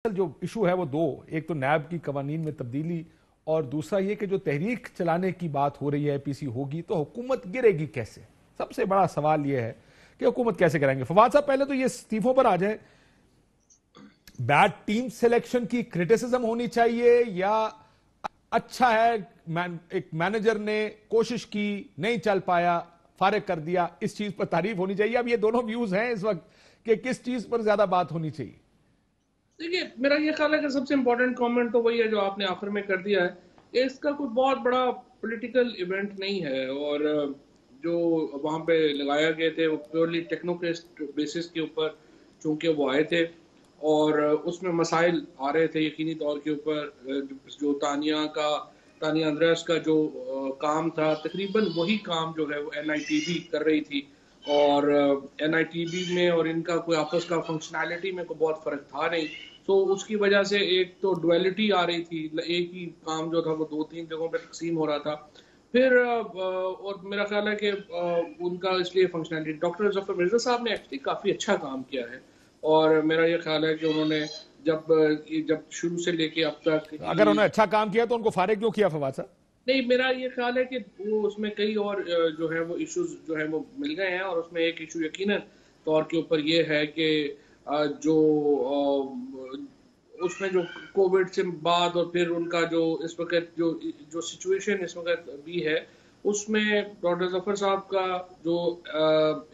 जो इशू है वो दो, एक तो नैब की कवानीन में तब्दीली और दूसरा ये कि जो तहरीक चलाने की बात हो रही है पीसी होगी तो हुकूमत गिरेगी कैसे। सबसे बड़ा सवाल ये है कि हुकूमत कैसे कराएंगे। फवाद साहब पहले तो ये इस्तीफों पर आ जाए, बैड टीम सिलेक्शन की क्रिटिसिज्म होनी चाहिए या अच्छा है एक मैनेजर ने कोशिश की नहीं चल पाया फारिग कर दिया, इस चीज पर तारीफ होनी चाहिए। अब ये दोनों व्यूज हैं इस वक्त कि किस चीज पर ज्यादा बात होनी चाहिए। देखिए, मेरा ये ख्याल है कि सबसे इम्पोर्टेंट कमेंट तो वही है जो आपने आखिर में कर दिया है। इसका कोई बहुत बड़ा पॉलिटिकल इवेंट नहीं है और जो वहाँ पे लगाया गए थे वो प्योरली टेक्नोक्रेट बेसिस के ऊपर चूंकि वो आए थे और उसमें मसाइल आ रहे थे यकीनी तौर के ऊपर। जो तानिया अंद्रेस का जो काम था, तकरीबन वही काम जो है वो एनआईटीबी कर रही थी और एनआईटीबी में और इनका कोई आपस का फंक्शनैलिटी में कोई बहुत फर्क था नहीं। तो उसकी वजह से एक तो डुअलिटी आ रही थी, एक ही काम जो था वो दो तीन जगहों पे तकसीम हो रहा था। फिर और मेरा ख्याल है कि उनका इसलिए फंक्शनैलिटी, डॉक्टर जफर मिर्जा साहब ने एक्चुअली काफ़ी अच्छा काम किया है और मेरा ये ख्याल है कि उन्होंने जब शुरू से लेके अब तक अगर उन्होंने अच्छा काम किया तो उनको फारिग क्यों किया फवाद साहब? नहीं, मेरा ये ख्याल है कि वो उसमें कई और जो है वो इश्यूज जो है वो मिल गए हैं और उसमें एक इशू यकीनन तौर के ऊपर ये है कि जो उसमें जो कोविड से बाद और फिर उनका जो इस वक्त जो जो सिचुएशन इस वक्त भी है उसमें डॉक्टर जफर साहब का जो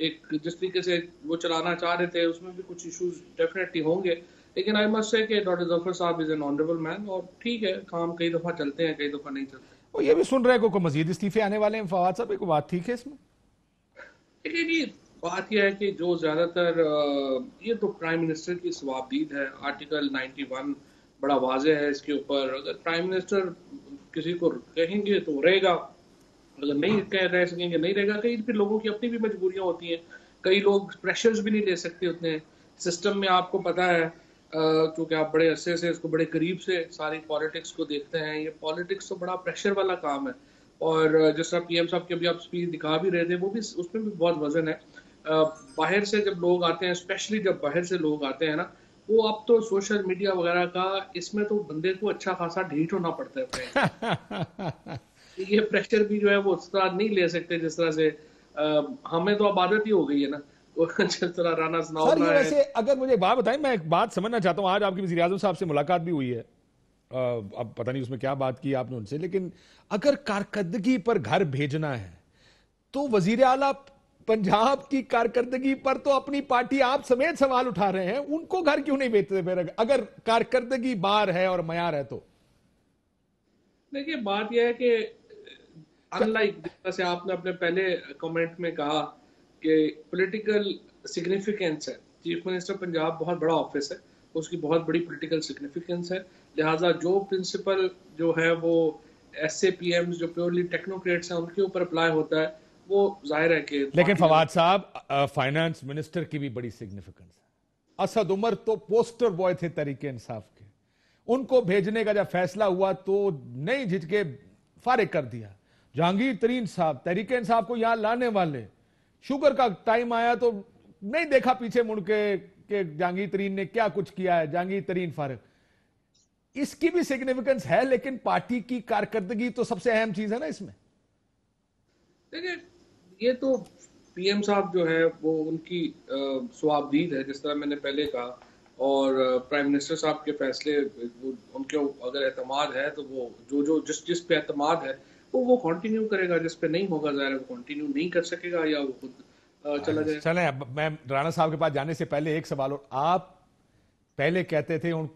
एक जिस तरीके से वो चलाना चाह रहे थे उसमें भी कुछ इश्यूज डेफिनेटली होंगे। लेकिन आई मस्ट से कि डॉक्टर जफर साहब इज एन ऑनरेबल मैन और ठीक है, काम कई दफ़ा चलते हैं कई दफ़ा नहीं चलते। वो ये भी सुन रहे हैं को मजीद इस्तीफे आने वाले हैं फवाद साहब, एक बात ठीक है इसमें? देखिए जी, बात यह है कि जो ज़्यादातर ये तो प्राइम मिनिस्टर की सवाबदीद है। आर्टिकल 91 बड़ा वाज़ेह है इसके ऊपर। अगर प्राइम मिनिस्टर किसी को कहेंगे तो रहेगा, अगर नहीं कह रह सकेंगे नहीं रहेगा। कई फिर लोगों की अपनी भी मजबूरियां होती हैं, कई लोग प्रेशर्स भी नहीं ले सकते उतने सिस्टम में। आपको पता है क्योंकि आप बड़े अरसे से इसको बड़े करीब से सारी पॉलिटिक्स को देखते हैं, ये पॉलिटिक्स तो बड़ा प्रेशर वाला काम है। और जिस तरह पीएम साहब की अभी आप स्पीच दिखा भी रहे थे वो भी उसमें भी बहुत वजन है। बाहर से जब लोग आते हैं, स्पेशली जब बाहर से लोग आते हैं ना, वो अब तो सोशल मीडिया वगैरह का इसमें तो बंदे को अच्छा खासा ढीठ होना पड़ता है अपने। ये प्रेशर भी जो है वो उस तरह नहीं ले सकते जिस तरह से हमें तो अब आदत ही हो गई है ना। जिस तरह राना सर सनाउल्लाह ये है। वैसे अगर मुझे एक बात बताएं, मैं एक बात समझना चाहता हूं। आज आपके वज़ीर आज़म साहब से मुलाकात भी हुई है, अब पता नहीं उसमें क्या बात की आपने उनसे, लेकिन अगर कारकर्दगी पर घर भेजना है तो वजीर आला पंजाब की कारकर्दगी पर तो अपनी पार्टी आप समेत सवाल उठा रहे हैं, उनको घर क्यों नहीं भेजते फिर अगर कारकर्दगी बार है और मयार है तो? देखिए, बात यह है कि अनलाइक जैसे आपने अपने पहले कमेंट में कहा कि पॉलिटिकल सिग्निफिकेंस है, चीफ मिनिस्टर पंजाब बहुत बड़ा ऑफिस है, उसकी बहुत बड़ी पॉलिटिकल सिग्निफिकेंस है। लिहाजा जो प्रिंसिपल जो है वो एसएपीएम जो प्योरली टेक्नोक्रेट्स हैं उनके ऊपर अप्लाई होता है, वो जाहिर है कि लेकिन फवाद साहब फाइनेंस मिनिस्टर की भी बड़ी सिग्निफिकेंस है। असद उमर तो पोस्टर बॉय थे तरीके इंसाफ के, उनको भेजने का जब फैसला हुआ तो नहीं झिझके फारिग कर दिया। जहांगीर तरीन साहब तहरीके इंसाफ को यहां लाने वाले, शुगर का टाइम आया तो नहीं देखा पीछे मुड़ के कि जहांगीर तरीन ने क्या कुछ किया है, जहांगीर तरीन फारिग। इसकी भी सिग्निफिकेंस है, लेकिन पार्टी की कारकर्दगी तो सबसे अहम चीज है ना इसमें। देखिए, ये तो पीएम साहब जो है वो उनकी स्वाबदीद है जिस तरह मैंने पहले कहा। और प्राइम मिनिस्टर साहब के फैसले उनके अगर एतमाद है तो वो जो जो जिस जिस पे एतमाद है वो कंटिन्यू करेगा, जिस पे नहीं होगा ज़ाहिर है वो कंटिन्यू नहीं कर सकेगा या वो खुद चला जाएगा। चलें, अब मैं राणा साहब के पास जाने से पहले एक सवाल और। आप पहले कहते थे उन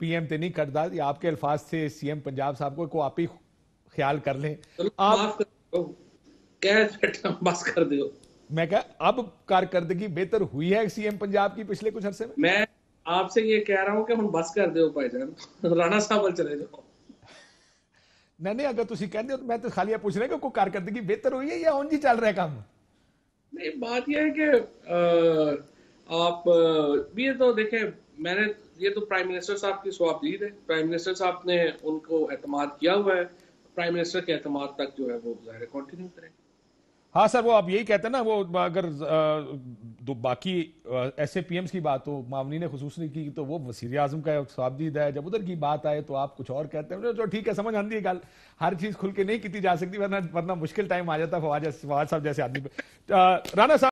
पीएम ते नहीं करता, ये आपके अल्फाज थे सीएम पंजाब साहब को आप ही ख्याल कर लें। चलो आप माफ कर दो, कह बैठा बस कर दो। मैं क्या अब कारकर्दगी बेहतर हुई है सीएम पंजाब की पिछले कुछ अरसे में? मैं आपसे ये कह रहा हूँ कि हम बस कर दो भाईजान, राणा साहब वाल चले जाओ। नहीं, अगर तुम कहते हो तो मैं तो खाली ये पूछ रहा कि कोई कारकर्दगी बेहतर हुई है या उन जी चल रहा है काम? नहीं, बात यह है कि आप ये तो देखें, मैंने ये तो प्राइम मिनिस्टर साहब की स्वाबदीद है। प्राइम मिनिस्टर साहब ने उनको एतमाद किया हुआ है, प्राइम मिनिस्टर के एतमाद तक जो है वो ज़ाहिर कंटिन्यू करें। हाँ सर, वो आप यही कहते हैं ना, वो अगर बाकी ऐसे पीएम्स की बात हो, मामनी ने खुसूस की, तो वो वज़ीर आज़म का सवाबदीद है, जब उधर की बात आए तो आप कुछ और कहते हैं। तो ठीक है, समझ आती है गल, हर चीज खुल के नहीं की जा सकती, वरना मुश्किल टाइम आ जाता फवाद साहब जैसे आदमी पे। राणा साहब